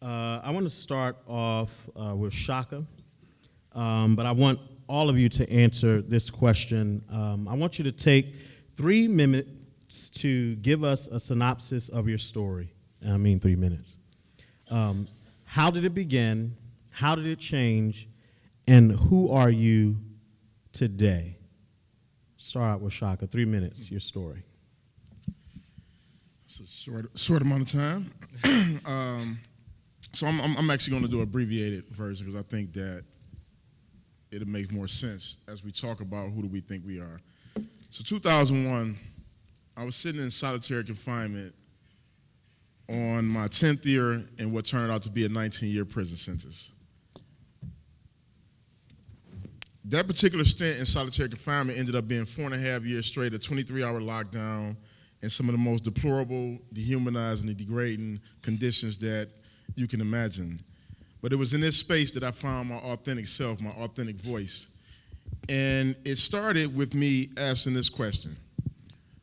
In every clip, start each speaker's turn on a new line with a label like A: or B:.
A: I want to start off with Shaka, but I want all of you to answer this question. I want you to take 3 minutes to give us a synopsis of your story. I mean 3 minutes. How did it begin? How did it change? And who are you today? Start out with Shaka. 3 minutes, your story.
B: It's a short amount of time. So I'm actually going to do an abbreviated version because I think that it'll make more sense as we talk about who do we think we are. So 2001, I was sitting in solitary confinement on my 10th year in what turned out to be a 19-year prison sentence. That particular stint in solitary confinement ended up being 4.5 years straight, a 23-hour lockdown, and some of the most deplorable, dehumanizing, and degrading conditions that you can imagine. But it was in this space that I found my authentic self, my authentic voice. And it started with me asking this question: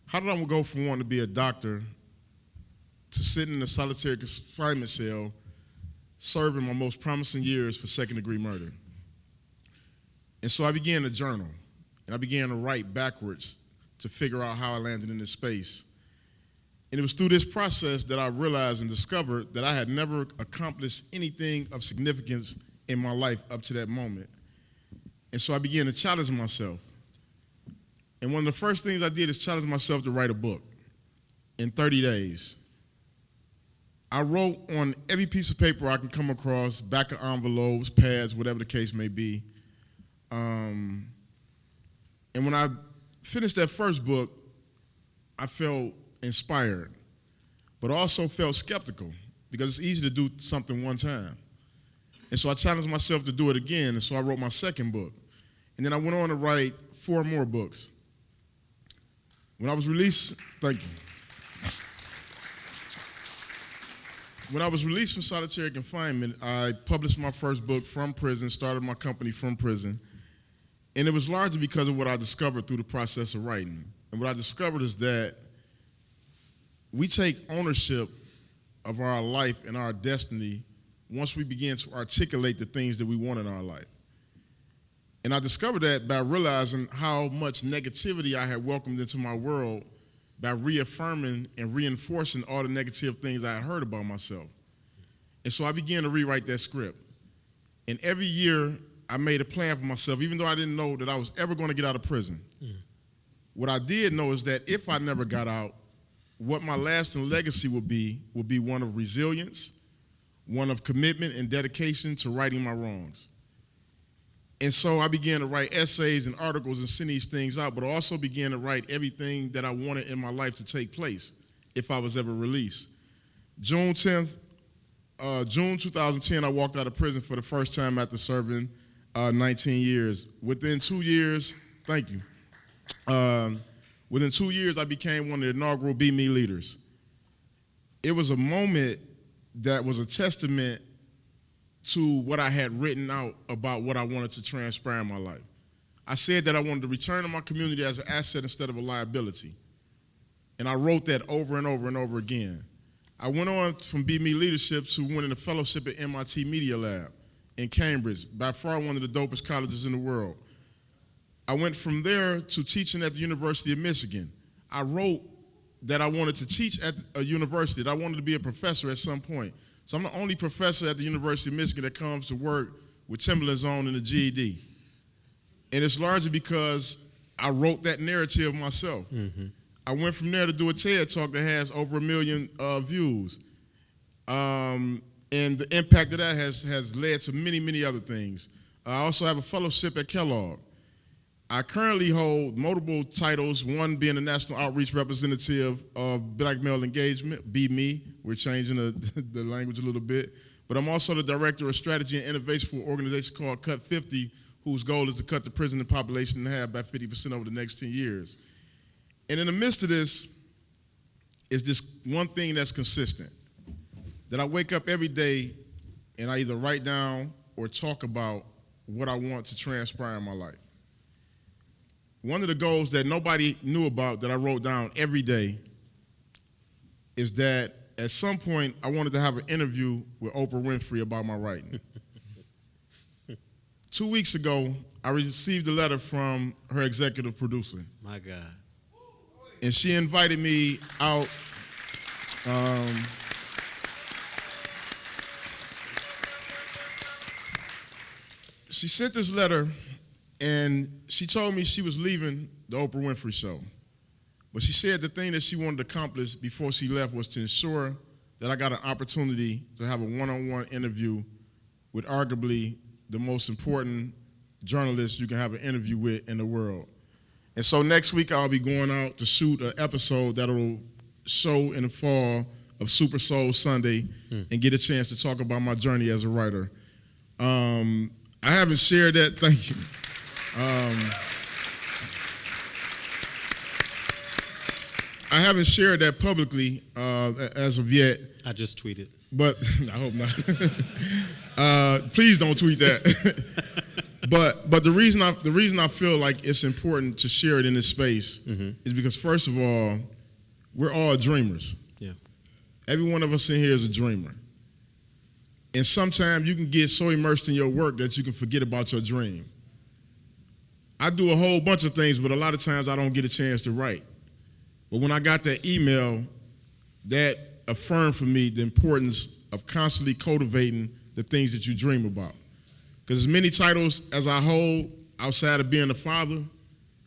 B: how did I go from wanting to be a doctor to sitting in a solitary confinement cell serving my most promising years for second-degree murder? And so I began to journal, and I began to write backwards to figure out how I landed in this space. And it was through this process that I realized and discovered that I had never accomplished anything of significance in my life up to that moment. And so I began to challenge myself. And one of the first things I did is challenge myself to write a book in 30 days. I wrote on every piece of paper I can come across, back of envelopes, pads, whatever the case may be. And when I finished that first book, I felt inspired, but also felt skeptical because it's easy to do something one time. And so I challenged myself to do it again, and so I wrote my second book. And then I went on to write 4 more books. When I was released, thank you. When I was released from solitary confinement, I published my first book from prison, started my company from prison. And it was largely because of what I discovered through the process of writing. And what I discovered is that we take ownership of our life and our destiny once we begin to articulate the things that we want in our life. And I discovered that by realizing how much negativity I had welcomed into my world by reaffirming and reinforcing all the negative things I had heard about myself. And so I began to rewrite that script. And every year, I made a plan for myself, even though I didn't know that I was ever going to get out of prison. What I did know is that if I never got out, what my lasting legacy would be one of resilience, one of commitment and dedication to righting my wrongs. And so I began to write essays and articles and send these things out, but I also began to write everything that I wanted in my life to take place if I was ever released. June 2010, I walked out of prison for the first time after serving 19 years. Within 2 years, thank you. Within 2 years, I became one of the inaugural BMe Leaders. It was a moment that was a testament to what I had written out about what I wanted to transpire in my life. I said that I wanted to return to my community as an asset instead of a liability. And I wrote that over and over and over again. I went on from BMe Leadership to winning a fellowship at MIT Media Lab in Cambridge, by far one of the dopest colleges in the world. I went from there to teaching at the University of Michigan. I wrote that I wanted to teach at a university, that I wanted to be a professor at some point. So I'm the only professor at the University of Michigan that comes to work with Timberlands on and a GED. And it's largely because I wrote that narrative myself. Mm-hmm. I went from there to do a TED Talk that has over 1 million views. And the impact of that has led to many, many other things. I also have a fellowship at Kellogg. I currently hold multiple titles, one being the National Outreach Representative of Black Male Engagement, BMe. We're changing the language a little bit. But I'm also the Director of Strategy and Innovation for an organization called Cut 50, whose goal is to cut the prison population in half by 50% over the next 10 years. And in the midst of this is this one thing that's consistent, that I wake up every day and I either write down or talk about what I want to transpire in my life. One of the goals that nobody knew about that I wrote down every day is that at some point I wanted to have an interview with Oprah Winfrey about my writing. 2 weeks ago, I received a letter from her executive producer.
C: My God.
B: And she invited me out. She sent this letter, and she told me she was leaving the Oprah Winfrey Show. But she said the thing that she wanted to accomplish before she left was to ensure that I got an opportunity to have a one-on-one interview with arguably the most important journalist you can have an interview with in the world. And so next week I'll be going out to shoot an episode that'll show in the fall of Super Soul Sunday and get a chance to talk about my journey as a writer. I haven't shared that, thank you. I haven't shared that publicly as of yet.
C: I just tweeted.
B: But I hope not. Please don't tweet that. But the reason I feel like it's important to share it in this space is because, first of all, we're all dreamers.
C: Yeah.
B: Every one of us in here is a dreamer. And sometimes you can get so immersed in your work that you can forget about your dream. I do a whole bunch of things, but a lot of times I don't get a chance to write. But when I got that email, that affirmed for me the importance of constantly cultivating the things that you dream about. Because as many titles as I hold outside of being a father,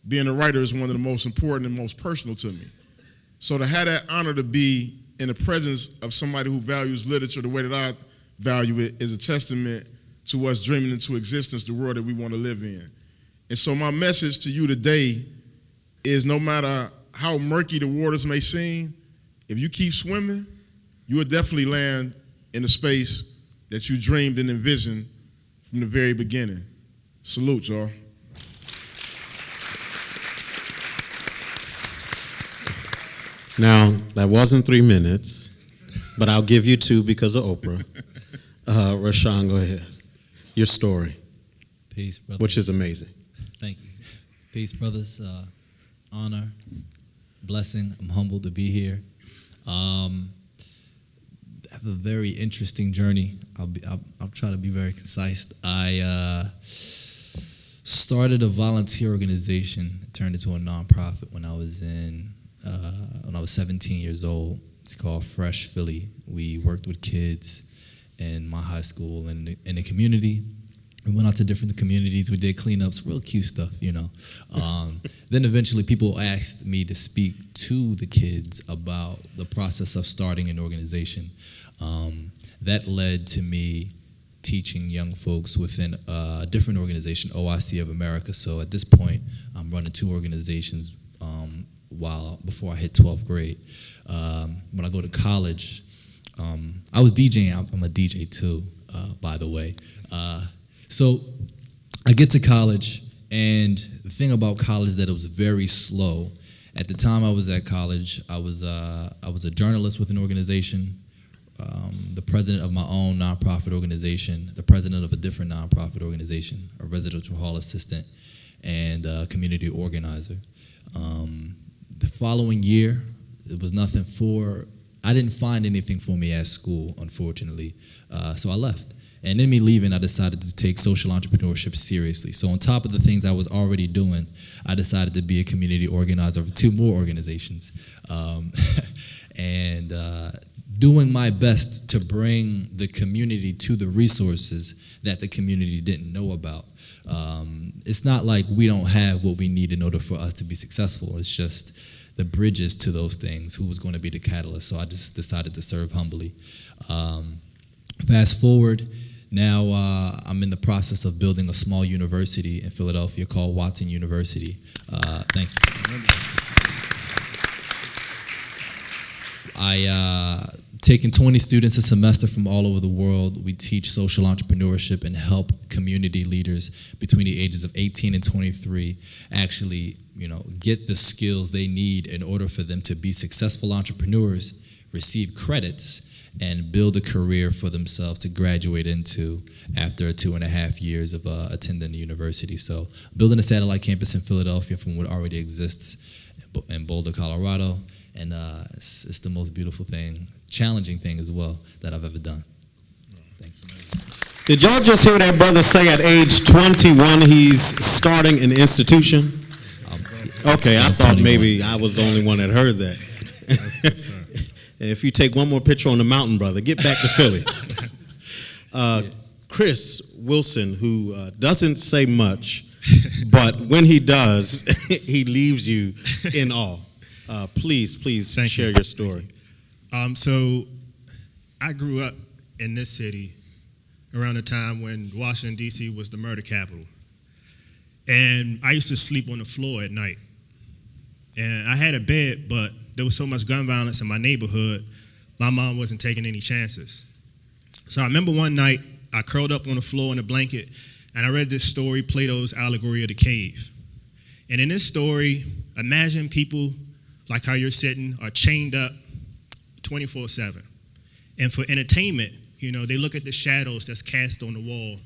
B: being a writer is one of the most important and most personal to me. So to have that honor to be in the presence of somebody who values literature the way that I value it is a testament to us dreaming into existence the world that we want to live in. And so my message to you today is no matter how murky the waters may seem, if you keep swimming, you will definitely land in the space that you dreamed and envisioned from the very beginning. Salute, y'all.
C: Now, that wasn't 3 minutes, but I'll give you 2 because of Oprah. Rashaun, go ahead. Your story,
D: Peace, brothers.
C: which is amazing.
D: Thank you. Peace, brothers. Honor, blessing. I'm humbled to be here. I have a very interesting journey. I'll try to be very concise. I started a volunteer organization, turned into a nonprofit when I was 17 years old. It's called Fresh Philly. We worked with kids in my high school and in the community. We went out to different communities. We did cleanups, real cute stuff, you know. Then eventually people asked me to speak to the kids about the process of starting an organization. That led to me teaching young folks within a different organization, OIC of America. So at this point, I'm running 2 organizations before I hit 12th grade. When I go to college, I was DJing. I'm a DJ too, by the way. So I get to college, and the thing about college is that it was very slow. At the time I was at college, I was a journalist with an organization, the president of my own nonprofit organization, the president of a different nonprofit organization, a residential hall assistant, and a community organizer. The following year, it was nothing I didn't find anything for me at school, unfortunately, so I left. And in me leaving, I decided to take social entrepreneurship seriously. So on top of the things I was already doing, I decided to be a community organizer for 2 more organizations. And doing my best to bring the community to the resources that the community didn't know about. It's not like we don't have what we need in order for us to be successful. It's just the bridges to those things, who was going to be the catalyst. So I just decided to serve humbly. Fast forward, now I'm in the process of building a small university in Philadelphia called Watson University. Thank you. Taking 20 students a semester from all over the world. We teach social entrepreneurship and help community leaders between the ages of 18 and 23 actually, get the skills they need in order for them to be successful entrepreneurs, receive credits, and build a career for themselves to graduate into after 2.5 years of attending the university. So building a satellite campus in Philadelphia from what already exists. in Boulder, Colorado, and it's the most beautiful thing, challenging thing as well that I've ever done. Thank you.
C: Did y'all just hear that brother say at age 21 he's starting an institution? Okay, I thought
D: 21.
C: maybe I was the only one that heard that. And if you take one more picture on the mountain, brother, get back to Philly. Chris Wilson, who doesn't say much, but when he does, he leaves you in awe. Please
E: Thank
C: share
E: you.
C: your story.
E: So I grew up in this city around the time when Washington, D.C. was the murder capital. And I used to sleep on the floor at night. And I had a bed, but there was so much gun violence in my neighborhood, my mom wasn't taking any chances. So I remember one night, I curled up on the floor in a blanket, and I read this story, Plato's Allegory of the Cave. And in this story, imagine people like how you're sitting are chained up 24/7. And for entertainment, they look at the shadows that's cast on the wall.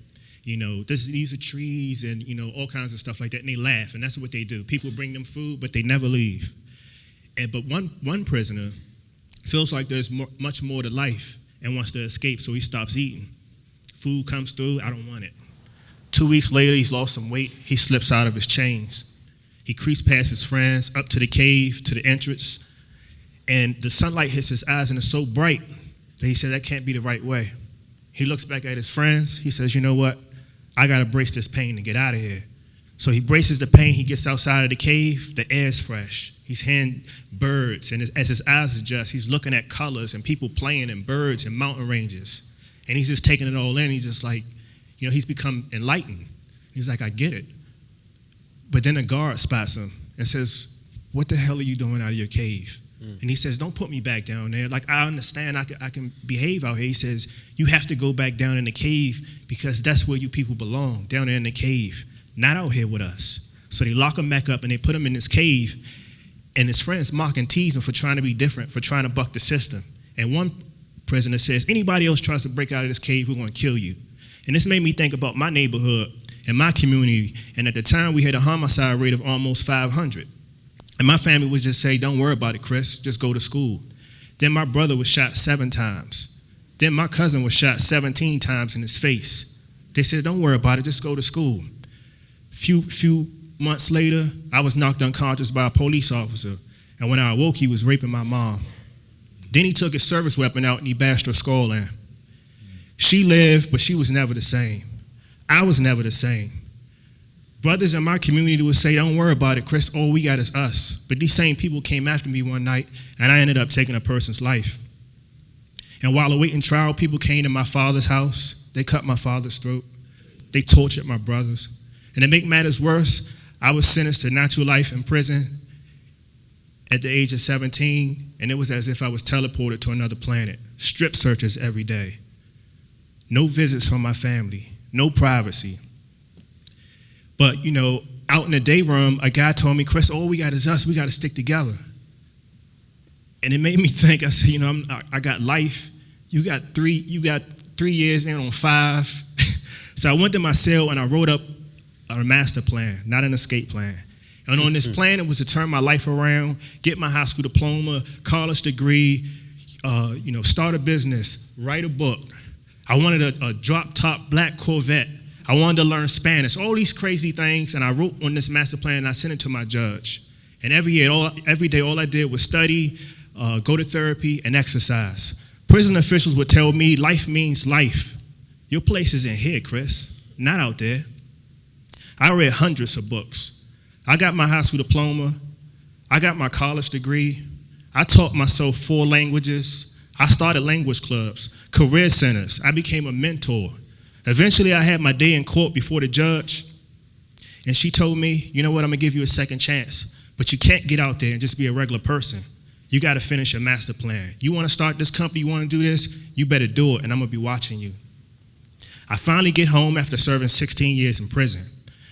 E: These are trees and, all kinds of stuff like that, and they laugh, and that's what they do. People bring them food, but they never leave. But one prisoner feels like there's much more to life and wants to escape, so he stops eating. Food comes through, I don't want it. 2 weeks later, he's lost some weight. He slips out of his chains. He creeps past his friends, up to the cave, to the entrance, and the sunlight hits his eyes, and it's so bright that he says, that can't be the right way. He looks back at his friends. He says, you know what? I got to brace this pain to get out of here. So he braces the pain. He gets outside of the cave. The air's fresh. He's hearing birds, and as his eyes adjust, he's looking at colors and people playing and birds and mountain ranges. And he's just taking it all in. He's just like, he's become enlightened. He's like, I get it. But then a guard spots him and says, what the hell are you doing out of your cave? And he says, don't put me back down there. Like, I understand I can behave out here. He says, you have to go back down in the cave because that's where you people belong, down there in the cave, not out here with us. So they lock him back up and they put him in this cave, and his friends mock and tease him for trying to be different, for trying to buck the system. And one prisoner says, anybody else tries to break out of this cave, we're going to kill you. And this made me think about my neighborhood and my community. And at the time, we had a homicide rate of almost 500. And my family would just say, don't worry about it, Chris, just go to school. Then my brother was shot 7 times. Then my cousin was shot 17 times in his face. They said, don't worry about it, just go to school. Few months later, I was knocked unconscious by a police officer. And when I awoke, he was raping my mom. Then he took his service weapon out and he bashed her skull in. She lived, but she was never the same. I was never the same. Brothers in my community would say, don't worry about it, Chris, all we got is us. But these same people came after me one night, and I ended up taking a person's life. And while awaiting trial, people came to my father's house. They cut my father's throat. They tortured my brothers. And to make matters worse, I was sentenced to natural life in prison at the age of 17, and it was as if I was teleported to another planet. Strip searches every day. No visits from my family. No privacy. But, out in the day room, a guy told me, Chris, all we got is us. We got to stick together. And it made me think. I said, I got life. You got 3 years in on 5. So I went to my cell and I wrote up a master plan, not an escape plan. And on this plan, it was to turn my life around, get my high school diploma, college degree, start a business, write a book. I wanted a drop-top black Corvette. I wanted to learn Spanish, all these crazy things, and I wrote on this master plan, and I sent it to my judge. And every day, all I did was study, go to therapy, and exercise. Prison officials would tell me, life means life. Your place is in here, Chris, not out there. I read hundreds of books. I got my high school diploma. I got my college degree. I taught myself 4 languages. I started language clubs, career centers. I became a mentor. Eventually, I had my day in court before the judge, and she told me, you know what, I'm going to give you a second chance, but you can't get out there and just be a regular person. You got to finish your master plan. You want to start this company, you want to do this, you better do it, and I'm going to be watching you. I finally get home after serving 16 years in prison.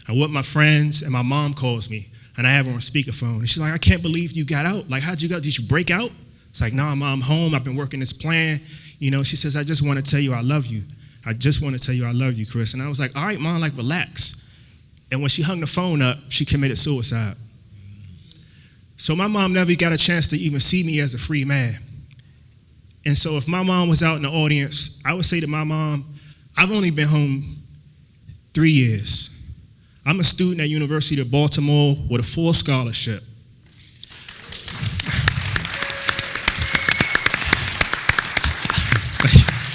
E: I'm with my friends, and my mom calls me, and I have her on speakerphone. And she's like, I can't believe you got out. Like, how'd you go? Did you break out? It's like, no, Mom, I'm home. I've been working this plan. She says, I just want to tell you I love you. I just want to tell you I love you, Chris. And I was like, all right, Mom, relax. And when she hung the phone up, she committed suicide. So my mom never got a chance to even see me as a free man. And so if my mom was out in the audience, I would say to my mom, I've only been home 3 years. I'm a student at University of Baltimore with a full scholarship.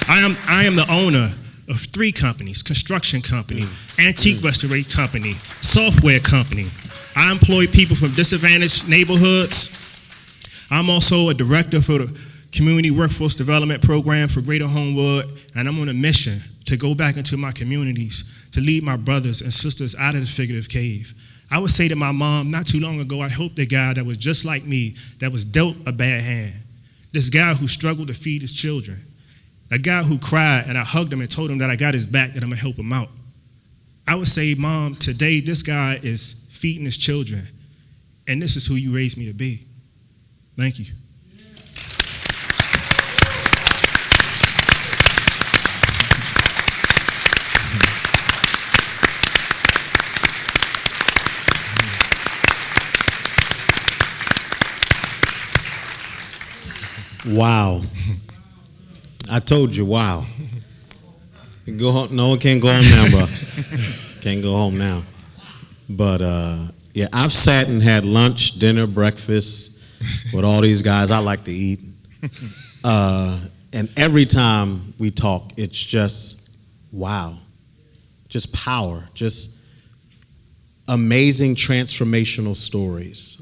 E: I am the owner of 3 companies: construction company, antique restoration company, software company. I employ people from disadvantaged neighborhoods. I'm also a director for the Community Workforce Development Program for Greater Homewood, and I'm on a mission to go back into my communities to lead my brothers and sisters out of this figurative cave. I would say to my mom not too long ago, I hope the guy that was just like me, that was dealt a bad hand, this guy who struggled to feed his children, a guy who cried and I hugged him and told him that I got his back, that I'm gonna help him out. I would say, Mom, today this guy is feeding his children, and this is who you raised me to be. Thank you.
C: Wow. I told you, wow. Go home. No one can go home now, bro. Can't go home now. But yeah, I've sat and had lunch, dinner, breakfast with all these guys. I like to eat. And every time we talk, it's just wow. Just power. Just amazing transformational stories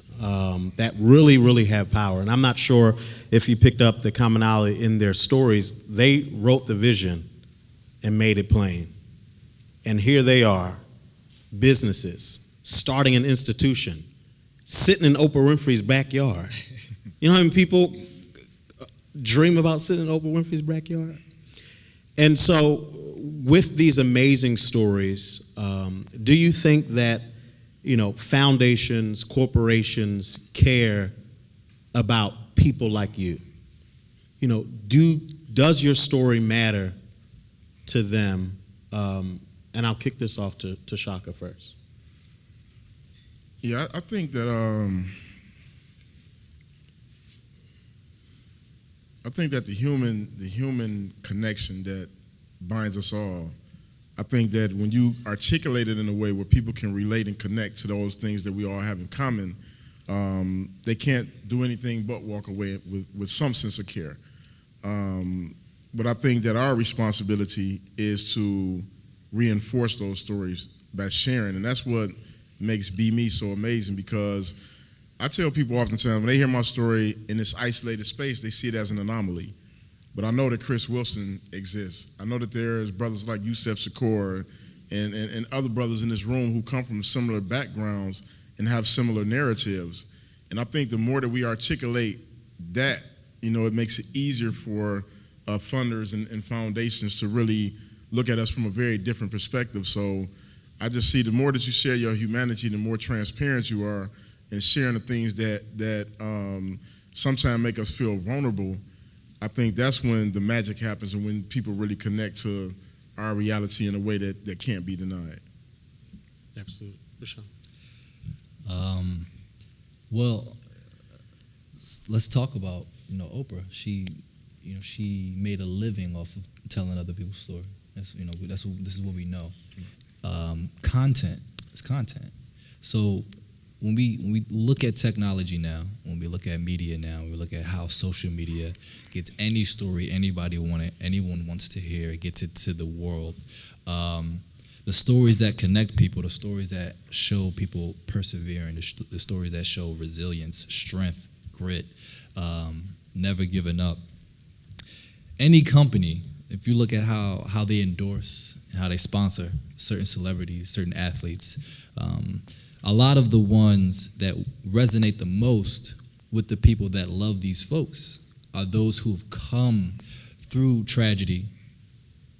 C: that really, really have power. And I'm not sure if you picked up the commonality in their stories. They wrote the vision and made it plain. And here they are, businesses, starting an institution, sitting in Oprah Winfrey's backyard. You know how many people dream about sitting in Oprah Winfrey's backyard? And so with these amazing stories, do you think that, you know, foundations, corporations care about people like you? You know, does your story matter to them? And I'll kick this off to Shaka first.
B: Yeah, I think that the human connection that binds us all, I think that when you articulate it in a way where people can relate and connect to those things that we all have in common, they can't do anything but walk away with some sense of care. But I think that our responsibility is to reinforce those stories by sharing, and that's what makes BMe so amazing, because I tell people oftentimes when they hear my story in this isolated space, they see it as an anomaly. But I know that Chris Wilson exists. I know that there's brothers like Yusef Shakur and other brothers in this room who come from similar backgrounds and have similar narratives. And I think the more that we articulate that, you know, it makes it easier for funders and foundations to really look at us from a very different perspective. So I just see the more that you share your humanity, the more transparent you are in sharing the things that sometimes make us feel vulnerable. I think that's when the magic happens and when people really connect to our reality in a way that can't be denied.
C: Absolutely. Rashaun.
D: Well, let's talk about, you know, Oprah. She made a living off of telling other people's story. This is what we know. Content is content. So when we look at technology now, when we look at media now, we look at how social media gets any story anyone wants to hear, gets it to the world. The stories that connect people, the stories that show people persevering, the stories that show resilience, strength, grit, never giving up. Any company, if you look at how they endorse, how they sponsor certain celebrities, certain athletes, a lot of the ones that resonate the most with the people that love these folks are those who've come through tragedy,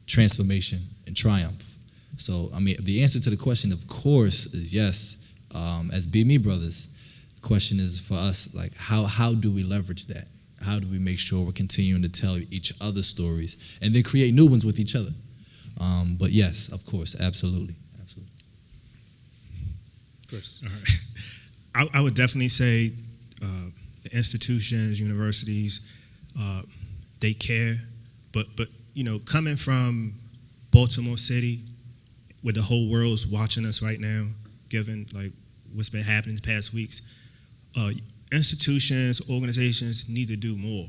D: transformation, and triumph. So, I mean, the answer to the question, of course, is yes. As BMe Brothers, the question is for us, like, how do we leverage that? How do we make sure we're continuing to tell each other stories and then create new ones with each other? But yes, of course, absolutely.
C: Chris.
E: All right. I would definitely say the institutions, universities, they care. But coming from Baltimore City, where the whole world's watching us right now, given like what's been happening the past weeks, institutions, organizations need to do more.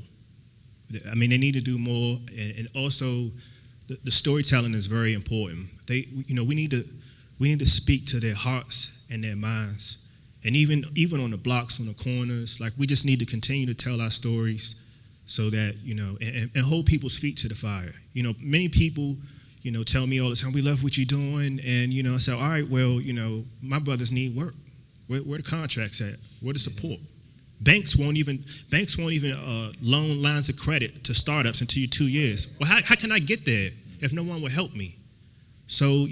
E: I mean, they need to do more, and also the storytelling is very important. We need to speak to their hearts and their minds, and even on the blocks, on the corners, like we just need to continue to tell our stories, so that and hold people's feet to the fire. Many people tell me all the time, we love what you're doing, and I say, all right, well, my brothers need work. Where the contracts at? Where the support? Banks won't even loan lines of credit to startups until you're 2 years. Well, how can I get there if no one will help me? So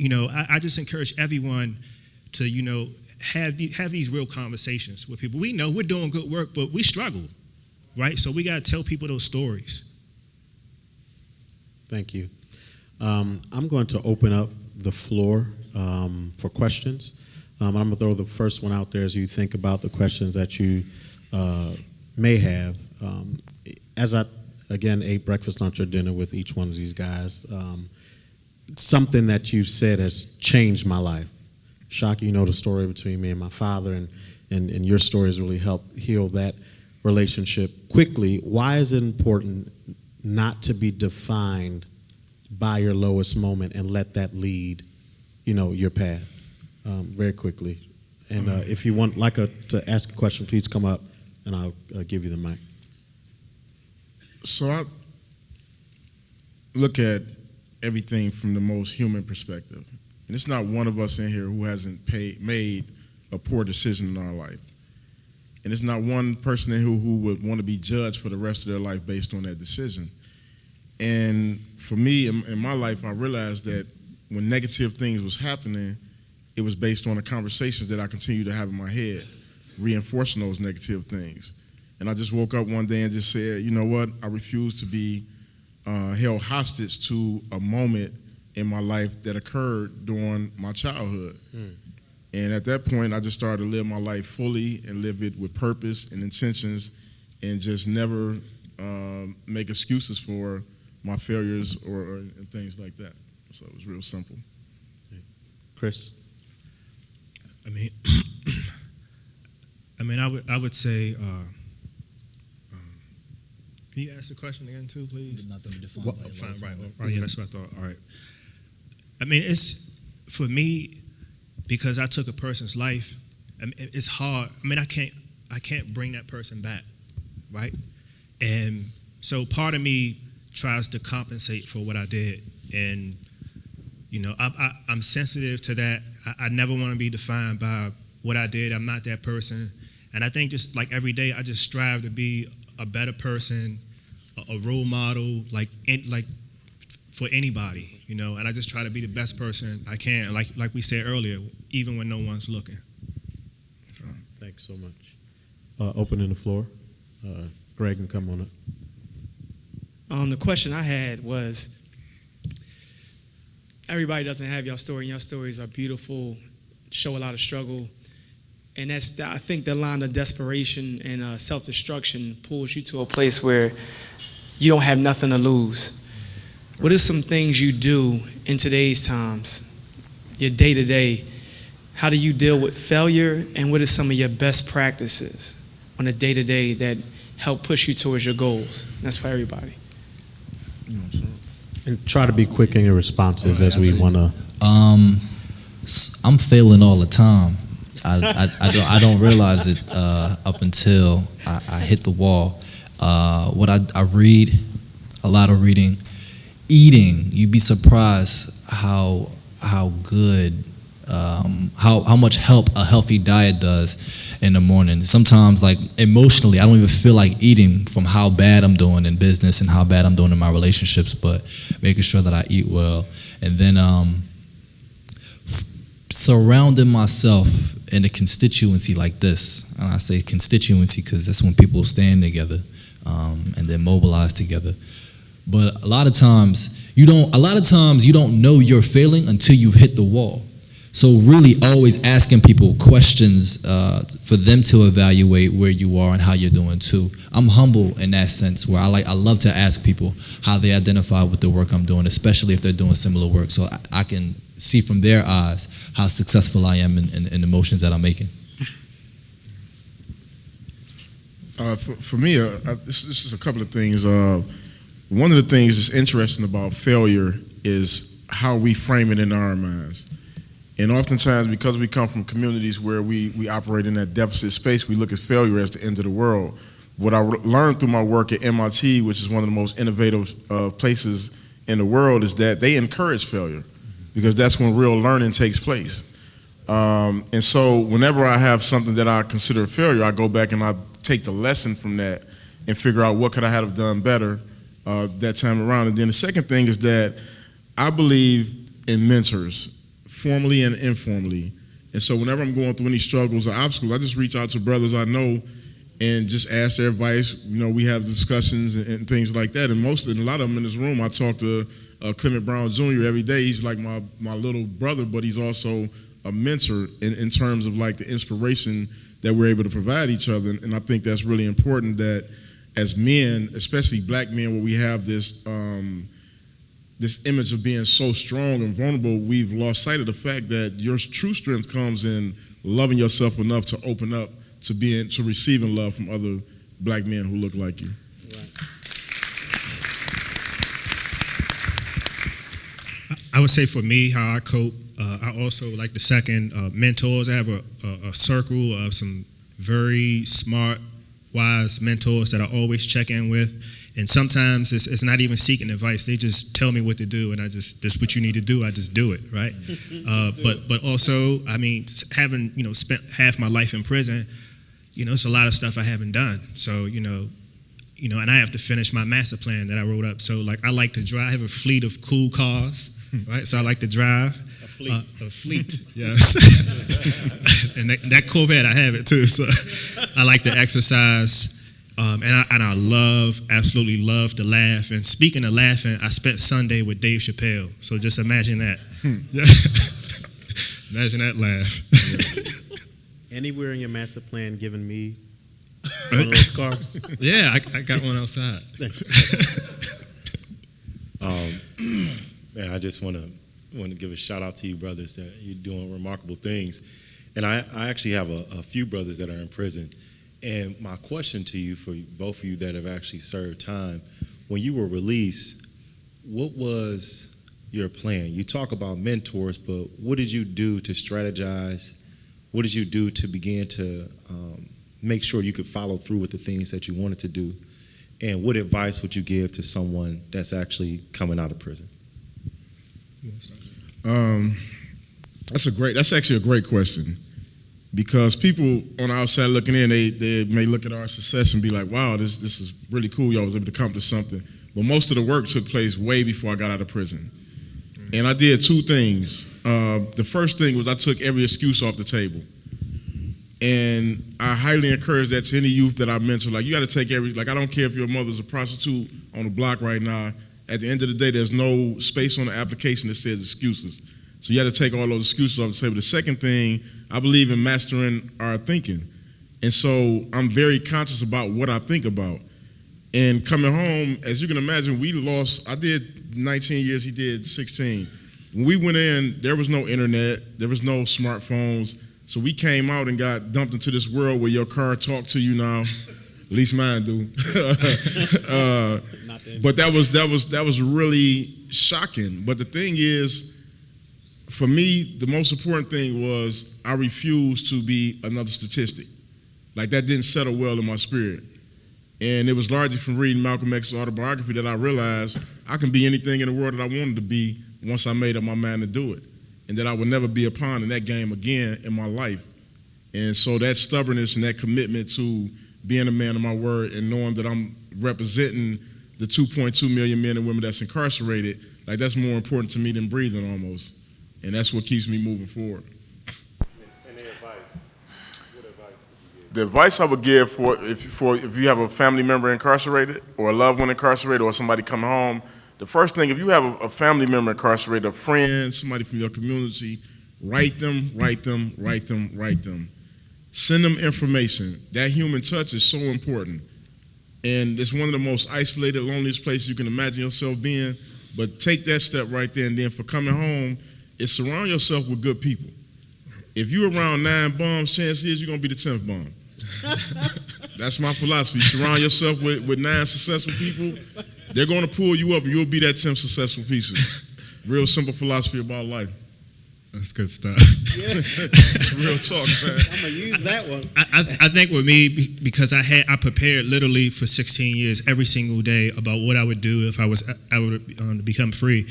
E: I just encourage everyone to have these real conversations with people. We know we're doing good work, but we struggle, right? So we got to tell people those stories.
C: Thank you. I'm going to open up the floor for questions. I'm going to throw the first one out there as you think about the questions that you may have. As I, again, ate breakfast, lunch, or dinner with each one of these guys, something that you've said has changed my life. Shaka, the story between me and my father, and your story has really helped heal that relationship quickly. Why is it important not to be defined by your lowest moment and let that lead, your path very quickly? And if you want to ask a question, please come up and I'll give you the mic.
B: So I look at everything from the most human perspective. And it's not one of us in here who hasn't made a poor decision in our life. And it's not one person in here who would want to be judged for the rest of their life based on that decision. And for me, in my life, I realized that when negative things was happening, it was based on the conversations that I continued to have in my head, reinforcing those negative things. And I just woke up one day and just said, you know what, I refuse to be held hostage to a moment in my life that occurred during my childhood. And at that point, I just started to live my life fully and live it with purpose and intentions, and just never make excuses for my failures or and things like that. So it was real simple.
C: Chris?
E: I would say, can you ask the question again too, please?
D: Nothing defined by
E: Fine, right.
D: life.
E: Oh, yeah, that's what I thought. All right. It's, for me, because I took a person's life, it's hard. I can't bring that person back, right? And so part of me tries to compensate for what I did. And, I'm sensitive to that. I never want to be defined by what I did. I'm not that person. And I think just like every day, I just strive to be a better person, a role model, like for anybody, and I just try to be the best person I can, like we said earlier, even when no one's looking.
C: Thanks so much. Opening the floor. Greg can come on up.
F: The question I had was, everybody doesn't have your story, and your stories are beautiful, show a lot of struggle, and I think the line of desperation and self-destruction pulls you to a place where you don't have nothing to lose. What are some things you do in today's times, your day-to-day? How do you deal with failure, and what are some of your best practices on a day-to-day that help push you towards your goals? And that's for everybody.
C: And try to be quick in your responses as we want to.
D: I'm failing all the time. I don't realize it up until I hit the wall. What I read, a lot of reading, eating. You'd be surprised how good, how much help a healthy diet does in the morning. Sometimes, like emotionally, I don't even feel like eating from how bad I'm doing in business and how bad I'm doing in my relationships, but making sure that I eat well. And then surrounding myself in a constituency like this. And I say constituency because that's when people stand together and then mobilize together. But a lot of times you don't know you're failing until you've hit the wall. So really always asking people questions for them to evaluate where you are and how you're doing too. I'm humble in that sense where I love to ask people how they identify with the work I'm doing, especially if they're doing similar work. So I can see from their eyes how successful I am in the motions that I'm making.
B: For me, this is a couple of things. One of the things that's interesting about failure is how we frame it in our minds. And oftentimes, because we come from communities where we operate in that deficit space, we look at failure as the end of the world. What I learned through my work at MIT, which is one of the most innovative places in the world, is that they encourage failure because that's when real learning takes place. And so whenever I have something that I consider a failure, I go back and I take the lesson from that and figure out what could I have done better that time around. And then the second thing is that I believe in mentors, formally and informally. And so whenever I'm going through any struggles or obstacles, I just reach out to brothers I know and just ask their advice. You know, we have discussions and things like that. And a lot of them in this room, I talk to Clement Brown Jr. every day. He's like my little brother, but he's also a mentor in terms of like the inspiration that we're able to provide each other. And I think that's really important that as men, especially black men, where we have this this image of being so strong and vulnerable, we've lost sight of the fact that your true strength comes in loving yourself enough to open up to receiving love from other black men who look like you.
E: I would say for me, how I cope, I also like the second mentors. I have a circle of some very smart, wise mentors that I always check in with. And sometimes it's not even seeking advice. They just tell me what to do, and this is what you need to do. I just do it, right? But also, I mean, having spent half my life in prison, it's a lot of stuff I haven't done. So and I have to finish my master plan that I wrote up. So like I like to drive. I have a fleet of cool cars, right? So I like to drive. A fleet, yes. And that Corvette, I have it too. So I like to exercise. And I absolutely love to laugh. And speaking of laughing, I spent Sunday with Dave Chappelle. So just imagine that. Imagine that laugh.
A: Anywhere in your master plan giving me one of those cars?
E: Yeah, I got one outside.
G: Man, I just want to give a shout out to you, brothers, that you're doing remarkable things. And I actually have a few brothers that are in prison. And my question to you, for both of you that have actually served time, when you were released, what was your plan? You talk about mentors, but what did you do to strategize? What did you do to begin to make sure you could follow through with the things that you wanted to do? And what advice would you give to someone that's actually coming out of prison?
B: That's actually a great question. Because people on the outside looking in, they may look at our success and be like, wow, this is really cool. Y'all was able to accomplish something. But most of the work took place way before I got out of prison. And I did two things. The first thing was I took every excuse off the table. And I highly encourage that to any youth that I mentor. Like, you got to take I don't care if your mother's a prostitute on the block right now. At the end of the day, there's no space on the application that says excuses. So you got to take all those excuses off the table. The second thing, I believe in mastering our thinking. And so I'm very conscious about what I think about. And coming home, as you can imagine, I did 19 years, he did 16. When we went in, there was no internet, there was no smartphones. So we came out and got dumped into this world where your car talks to you now. At least mine do. But that was really shocking. But the thing is, for me, the most important thing was I refused to be another statistic. Like, that didn't settle well in my spirit. And it was largely from reading Malcolm X's autobiography that I realized I can be anything in the world that I wanted to be once I made up my mind to do it. And that I would never be a pawn in that game again in my life. And so that stubbornness and that commitment to being a man of my word and knowing that I'm representing the 2.2 million men and women that's incarcerated, like, that's more important to me than breathing almost. And that's what keeps me moving forward.
G: And the advice? What advice would you give?
B: The advice I would give if you have a family member incarcerated or a loved one incarcerated or somebody coming home, the first thing, if you have a family member incarcerated, a friend, somebody from your community, Write them. Send them information. That human touch is so important. And it's one of the most isolated, loneliest places you can imagine yourself being. But take that step right there, and then for coming home, is surround yourself with good people. If you're around 9 bums, chances is you're going to be the 10th bum. That's my philosophy. Surround yourself with 9 successful people. They're going to pull you up, and you'll be that 10th successful person. Real simple philosophy about life.
E: That's good stuff.
B: It's real talk, man.
A: I'm going to use that one.
E: I think with me, because I prepared literally for 16 years every single day about what I would do if I would become free.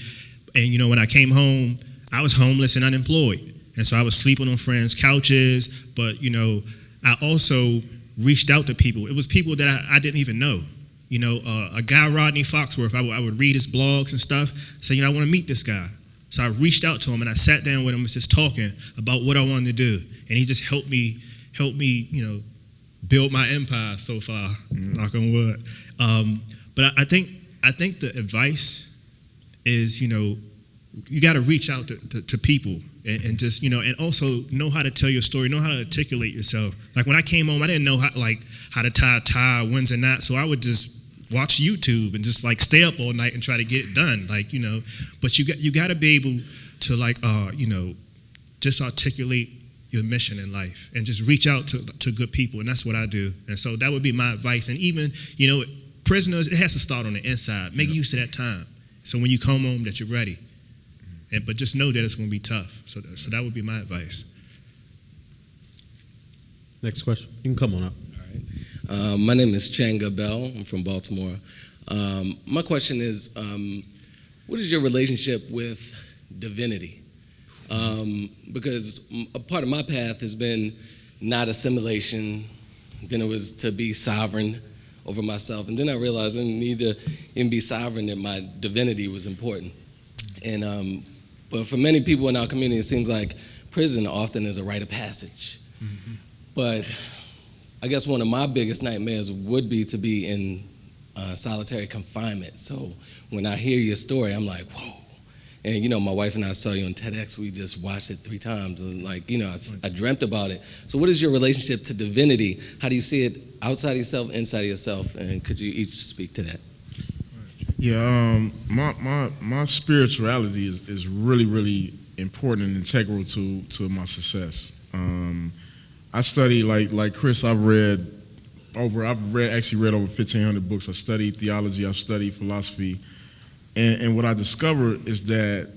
E: And when I came home, I was homeless and unemployed, and so I was sleeping on friends' couches. But I also reached out to people. It was people that I didn't even know. A guy, Rodney Foxworth, I would read his blogs and stuff. Say, I want to meet this guy. So I reached out to him, and I sat down with him, was just talking about what I wanted to do, and he just helped me, build my empire so far. Knock on wood. But I think the advice is, you got to reach out to people and just, and also know how to tell your story, know how to articulate yourself. Like when I came home, I didn't know how to tie a tie, when's and not, so I would just watch YouTube and just stay up all night and try to get it done, but you got to be able to just articulate your mission in life and just reach out to good people, and that's what I do. And so that would be my advice. And even prisoners, it has to start on the inside. Make use of that time, so when you come home that you're ready. But just know that it's going to be tough. So that would be my advice.
C: Next question. You can come on up.
H: My name is Changa Bell. I'm from Baltimore. My question is, what is your relationship with divinity? Because a part of my path has been not assimilation, then it was to be sovereign over myself, and then I realized I didn't need to even be sovereign, that my divinity was important. And but for many people in our community, it seems like prison often is a rite of passage. Mm-hmm. But I guess one of my biggest nightmares would be to be in solitary confinement. So when I hear your story, I'm like, whoa. And my wife and I saw you on TEDx. We just watched it 3 times. And I dreamt about it. So what is your relationship to divinity? How do you see it outside of yourself, inside of yourself? And could you each speak to that?
B: Yeah, my spirituality is really, really important and integral to my success. I study like Chris. I've read over 1,500 books. I studied theology. I studied philosophy, and what I discovered is that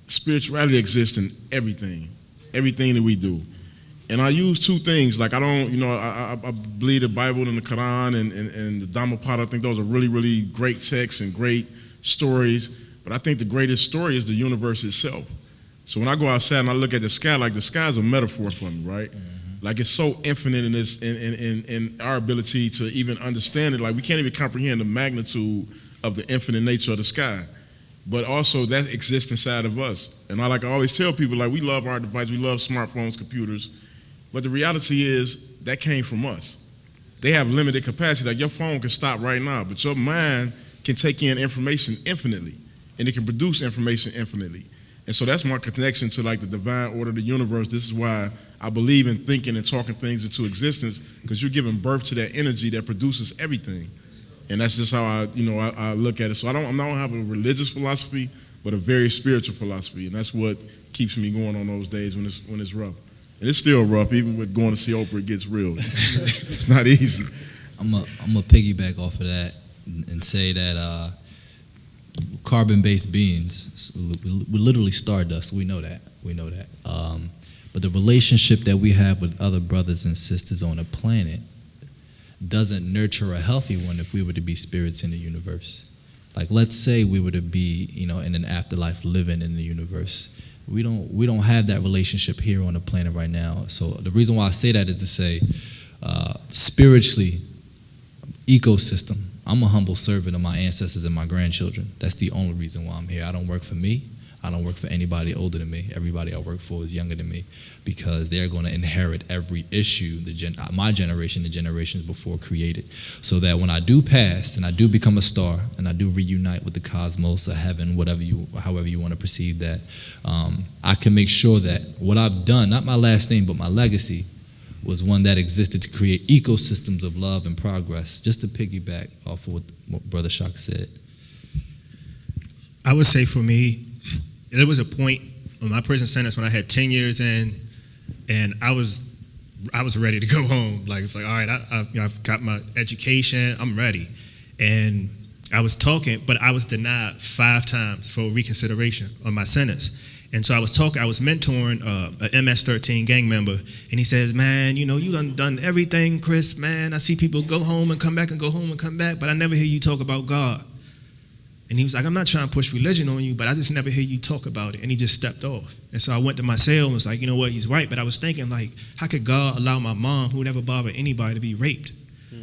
B: spirituality exists in everything that we do. And I use 2 things. Like I believe the Bible and the Quran and the Dhammapada. I think those are really, really great texts and great stories. But I think the greatest story is the universe itself. So when I go outside and I look at the sky, the sky is a metaphor for me, right? Mm-hmm. It's so infinite in our ability to even understand it. We can't even comprehend the magnitude of the infinite nature of the sky. But also that exists inside of us. And I always tell people, we love our device, we love smartphones, computers. But the reality is that came from us. They have limited capacity. Your phone can stop right now, but your mind can take in information infinitely, and it can produce information infinitely. And so that's my connection to the divine order of the universe. This is why I believe in thinking and talking things into existence, because you're giving birth to that energy that produces everything. And that's just how I look at it. So I don't have a religious philosophy, but a very spiritual philosophy, and that's what keeps me going on those days when it's rough. And it's still rough, even with going to see Oprah, it gets real. It's not easy.
D: I'm a piggyback off of that and say that carbon-based beings, we're literally stardust. We know that. But the relationship that we have with other brothers and sisters on a planet doesn't nurture a healthy one if we were to be spirits in the universe. Let's say we were to be, in an afterlife living in the universe. We don't have that relationship here on the planet right now. So the reason why I say that is to say, spiritually, ecosystem, I'm a humble servant of my ancestors and my grandchildren. That's the only reason why I'm here. I don't work for me. I don't work for anybody older than me. Everybody I work for is younger than me, because they're going to inherit every issue my generation, the generations before created, so that when I do pass and I do become a star and I do reunite with the cosmos or heaven, however you want to perceive that, I can make sure that what I've done, not my last name, but my legacy, was one that existed to create ecosystems of love and progress. Just to piggyback off of what Brother Shaka said.
E: I would say for me, there was a point on my prison sentence when I had 10 years in, and I was ready to go home. Like, it's like, all right, I've got my education, I'm ready. And I was talking, but I was denied 5 times for reconsideration on my sentence. And so I was mentoring a MS-13 gang member, and he says, man, you done everything, Chris, man. I see people go home and come back and go home and come back, but I never hear you talk about God. And he was like, I'm not trying to push religion on you, but I just never hear you talk about it. And he just stepped off. And so I went to my cell and was like, you know what, he's right. But I was thinking, like, how could God allow my mom, who never bothered anybody, to be raped?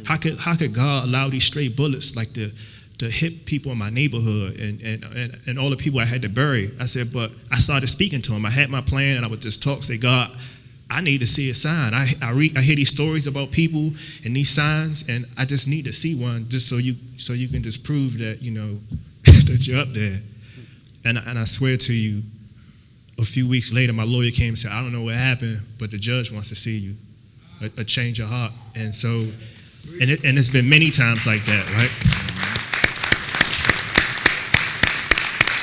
E: How could God allow these stray bullets, like, to hit people in my neighborhood and all the people I had to bury? I said, but I started speaking to him. I had my plan, and I would just talk, say, God, I need to see a sign. I hear these stories about people and these signs, and I just need to see one, just so you can just prove that, that you're up there. And I swear to you, a few weeks later, my lawyer came and said, I don't know what happened, but the judge wants to see you, a change of heart. And so, and it's been many times like that, right?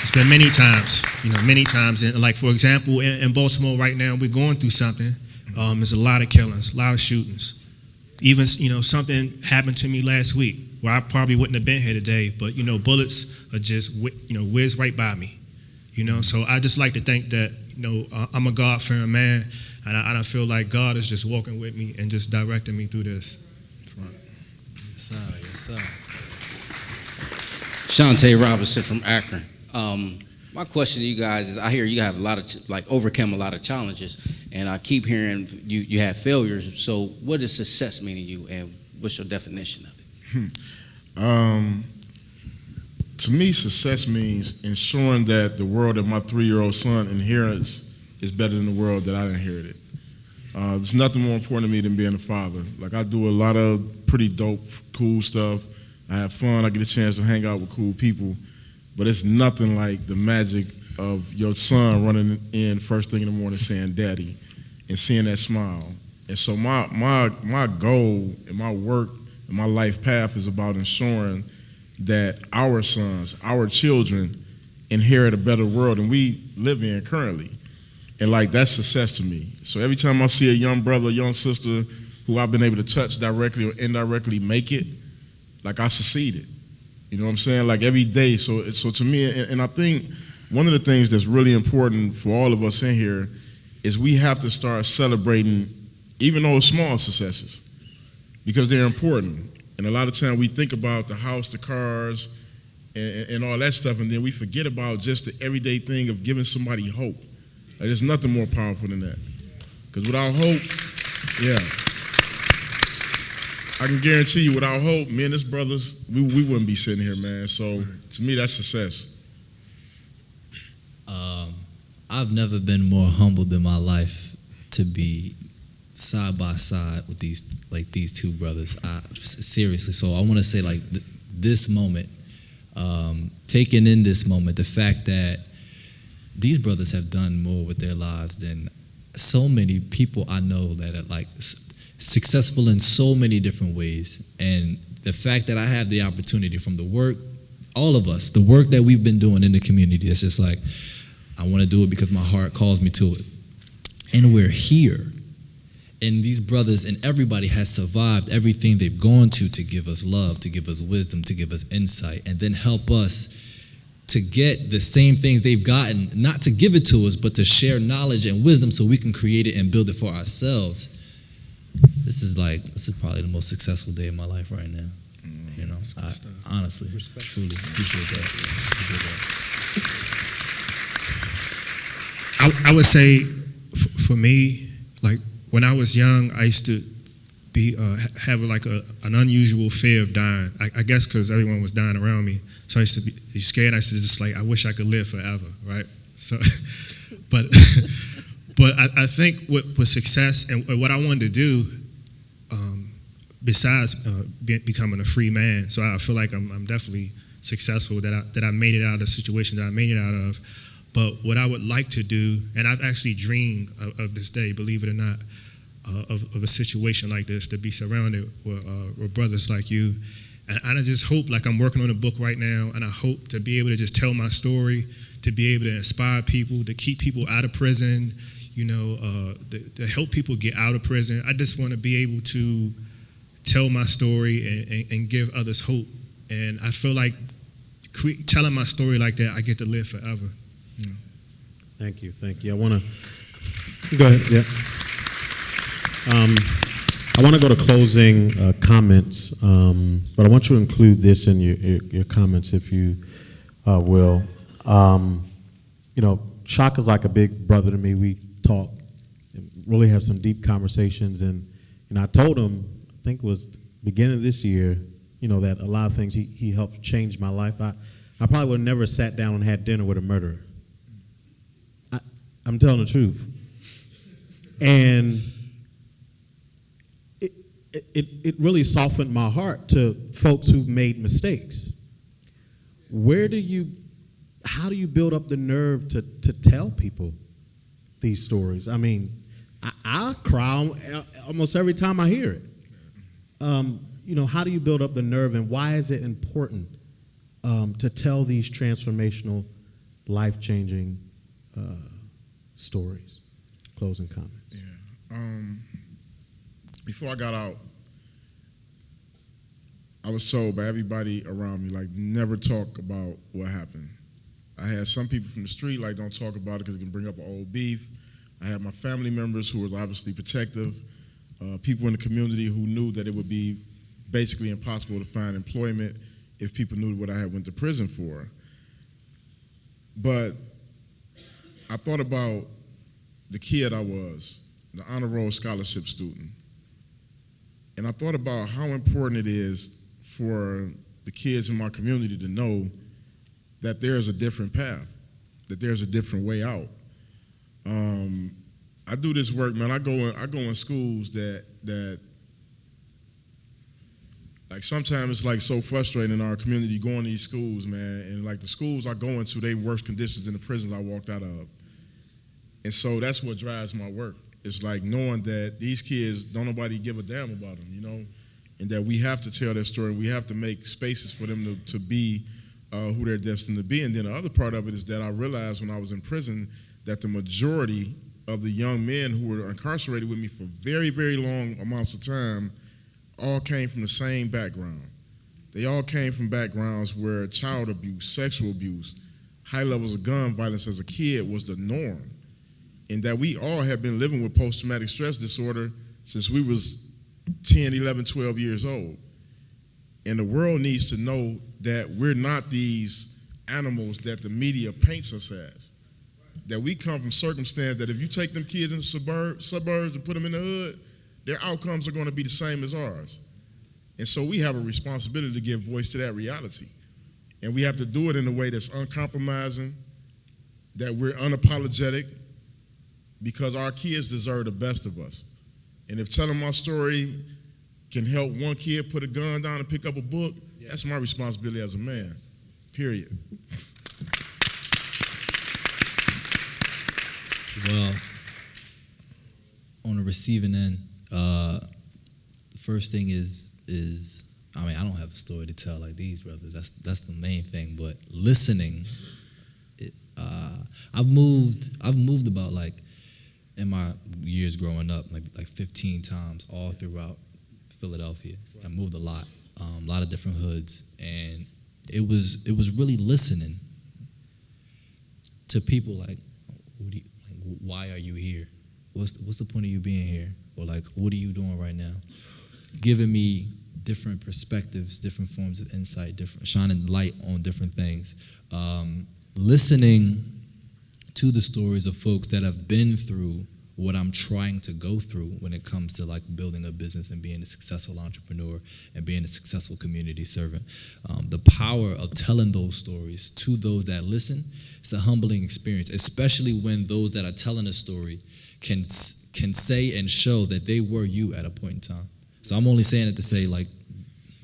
E: It's been many times. And like, for example, in Baltimore right now, we're going through something. There's a lot of killings, a lot of shootings. Even, something happened to me last week where I probably wouldn't have been here today, but, bullets are just, whiz right by me. So I just like to think that, I'm a God-fearing man, and I feel like God is just walking with me and just directing me through this.
I: Yes, sir. Shantae Robinson from Akron. My question to you guys is, I hear you have a lot of, overcome a lot of challenges, and I keep hearing you had failures. So what does success mean to you, and what's your definition of it?
B: To me, success means ensuring that the world that my 3-year-old son inherits is better than the world that I inherited. There's nothing more important to me than being a father. Like, I do a lot of pretty dope, cool stuff. I have fun. I get a chance to hang out with cool people. But it's nothing like the magic of your son running in first thing in the morning saying, Daddy, and seeing that smile. And so my goal and my work and my life path is about ensuring that our sons, our children, inherit a better world than we live in currently. And that's success to me. So every time I see a young brother, a young sister who I've been able to touch directly or indirectly make it, I succeeded. You know what I'm saying? Every day. So to me, and I think one of the things that's really important for all of us in here is we have to start celebrating even those small successes, because they're important. And a lot of time we think about the house, the cars, and all that stuff, and then we forget about just the everyday thing of giving somebody hope. There's nothing more powerful than that. Because without hope, I can guarantee you, without hope, me and his brothers, we wouldn't be sitting here, man. So to me, that's success.
D: I've never been more humbled in my life to be side by side with these two brothers. Seriously. So I want to say, this moment, taking in this moment, the fact that these brothers have done more with their lives than so many people I know that are successful in so many different ways. And the fact that I have the opportunity from the work, all of us, the work that we've been doing in the community, it's just I want to do it because my heart calls me to it. And we're here. And these brothers and everybody has survived everything they've gone to give us love, to give us wisdom, to give us insight, and then help us to get the same things they've gotten, not to give it to us, but to share knowledge and wisdom so we can create it and build it for ourselves. This is probably the most successful day of my life right now. I honestly, truly appreciate that.
E: I would say, for me, when I was young, I used to have an unusual fear of dying. I guess because everyone was dying around me, so I used to be scared. I used to just I wish I could live forever, right? So, but I think with success and what I wanted to do, besides becoming a free man, so I feel like I'm definitely successful that I made it out of the situation that I made it out of. But what I would like to do, and I've actually dreamed of this day, believe it or not, of a situation like this, to be surrounded with brothers like you. And I just hope, like I'm working on a book right now, and I hope to be able to just tell my story, to be able to inspire people, to keep people out of prison, to help people get out of prison. I just want to be able to tell my story and give others hope. And I feel like telling my story like that, I get to live forever.
A: Thank you. I want to go ahead. Yeah. I want to go to closing comments, but I want you to include this in your comments, if you will. Shaka's like a big brother to me. We talk, and really have some deep conversations, and I told him, I think it was beginning of this year, that a lot of things he helped change my life. I probably would have never sat down and had dinner with a murderer. I'm telling the truth. And it really softened my heart to folks who've made mistakes. How do you build up the nerve to tell people these stories? I mean, I cry almost every time I hear it. How do you build up the nerve, and why is it important to tell these transformational, life-changing stories? Closing comments.
B: Yeah. Before I got out, I was told by everybody around me, like, never talk about what happened. I had some people from the street, like, don't talk about it because it can bring up an old beef. I had my family members who was obviously protective, people in the community who knew that it would be basically impossible to find employment if people knew what I had went to prison for. But I thought about the kid I was, the honor roll scholarship student. And I thought about how important it is for the kids in my community to know that there's a different path, that there's a different way out. I do this work, man. I go in schools that like sometimes it's like so frustrating in our community going to these schools, man. And like the schools I go into, they worse conditions than the prisons I walked out of. And so that's what drives my work. It's like knowing that these kids, don't nobody give a damn about them, and that we have to tell their story. We have to make spaces for them to be who they're destined to be. And then the other part of it is that I realized when I was in prison that the majority of the young men who were incarcerated with me for very, very long amounts of time all came from the same background. They all came from backgrounds where child abuse, sexual abuse, high levels of gun violence as a kid was the norm. And that we all have been living with post-traumatic stress disorder since we was 10, 11, 12 years old. And the world needs to know that we're not these animals that the media paints us as. That we come from circumstance that if you take them kids in the suburbs and put them in the hood, their outcomes are going to be the same as ours. And so we have a responsibility to give voice to that reality. And we have to do it in a way that's uncompromising, that we're unapologetic, because our kids deserve the best of us. And if telling my story can help one kid put a gun down and pick up a book, that's my responsibility as a man, period.
D: Well, on the receiving end, the first thing is I mean, I don't have a story to tell like these brothers. That's the main thing. But listening, I've moved about, like, in my years growing up, maybe like 15 times all throughout Philadelphia. I moved a lot of different hoods, and it was really listening to people like, why are you here? What's the point of you being here? Or like, what are you doing right now? Giving me different perspectives, different forms of insight, shining light on different things. Listening to the stories of folks that have been through what I'm trying to go through when it comes to like building a business and being a successful entrepreneur and being a successful community servant. The power of telling those stories to those that listen, it's a humbling experience, especially when those that are telling a story can say and show that they were you at a point in time. So I'm only saying it to say, like,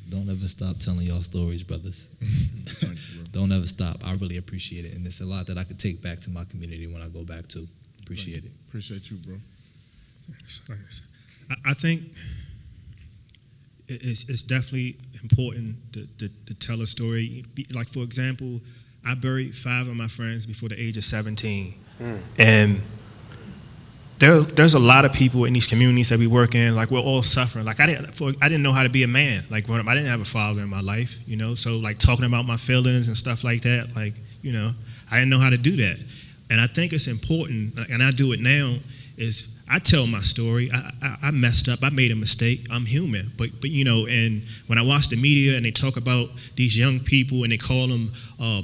D: don't ever stop telling y'all stories, brothers.
B: Thank you, bro.
D: Don't ever stop. I really appreciate it, and it's a lot that I could take back to my community when I go back to. Appreciate it.
B: Appreciate you, bro.
E: I think it's definitely important to tell a story. Like, for example, I buried 5 of my friends before the age of 17. And there's a lot of people in these communities that we work in, like, we're all suffering. Like, I didn't know how to be a man. Like, growing up, I didn't have a father in my life, you know? So, like, talking about my feelings and stuff like that, like, you know, I didn't know how to do that. And I think it's important, and I do it now, is I tell my story. I messed up. I made a mistake. I'm human. But you know, and when I watch the media and they talk about these young people and they call them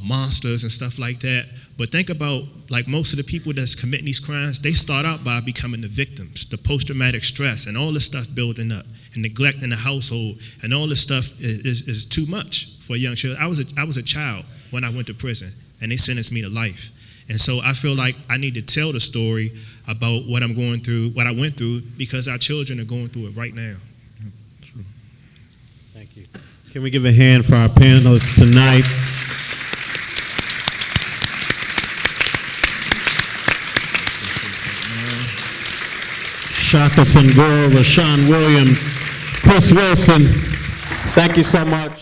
E: monsters and stuff like that, but think about, like, most of the people that's committing these crimes, they start out by becoming the victims, the post-traumatic stress and all this stuff building up, and neglect in the household, and all this stuff is too much for a young child. I was a child when I went to prison, and they sentenced me to life. And so I feel like I need to tell the story about what I'm going through, what I went through, because our children are going through it right now.
B: True.
A: Thank you. Can we give a hand for our panelists tonight? Shaka Senghor, Rashaun Williams, Chris Wilson, thank you so much.